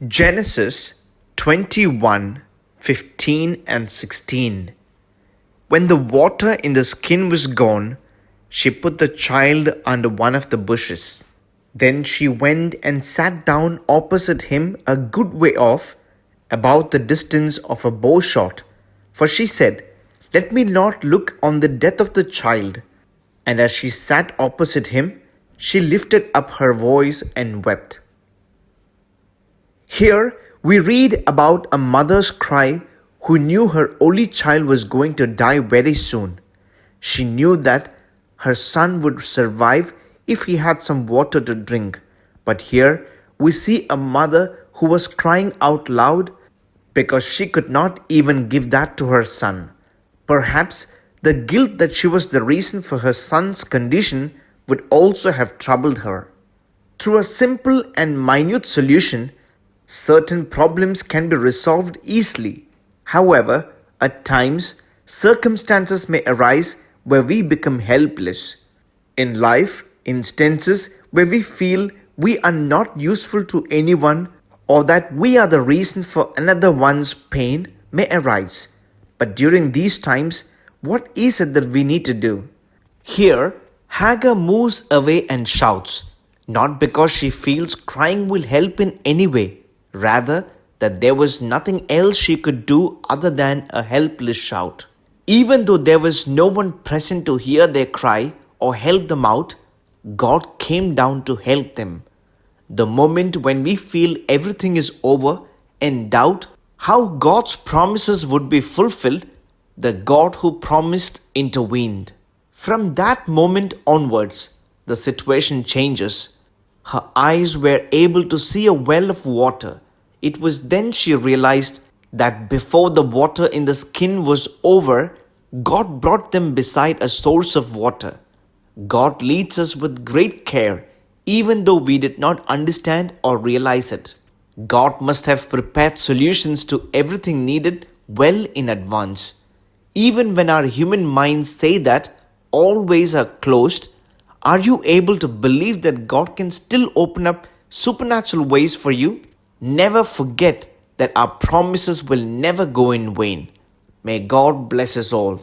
Genesis 21:15 and 16. When the water in the skin was gone, she put the child under one of the bushes. Then she went and sat down opposite him a good way off, about the distance of a bow shot. For she said, "Let me not look on the death of the child." And as she sat opposite him, she lifted up her voice and wept. Here we read about a mother's cry who knew her only child was going to die very soon. She knew that her son would survive if he had some water to drink. But here we see a mother who was crying out loud because she could not even give that to her son. Perhaps the guilt that she was the reason for her son's condition would also have troubled her. Through a simple and minute solution, certain problems can be resolved easily. However, at times, circumstances may arise where we become helpless. In life, instances where we feel we are not useful to anyone or that we are the reason for another one's pain may arise. But during these times, what is it that we need to do? Here, Hagar moves away and shouts, not because she feels crying will help in any way, rather that there was nothing else she could do other than a helpless shout. Even though there was no one present to hear their cry or help them out, God came down to help them. The moment when we feel everything is over and doubt how God's promises would be fulfilled, the God who promised intervened. From that moment onwards, the situation changes. Her eyes were able to see a well of water. It was then she realized that before the water in the skin was over, God brought them beside a source of water. God leads us with great care, even though we did not understand or realize it. God must have prepared solutions to everything needed well in advance. Even when our human minds say that all ways are closed, are you able to believe that God can still open up supernatural ways for you? Never forget that our promises will never go in vain. May God bless us all.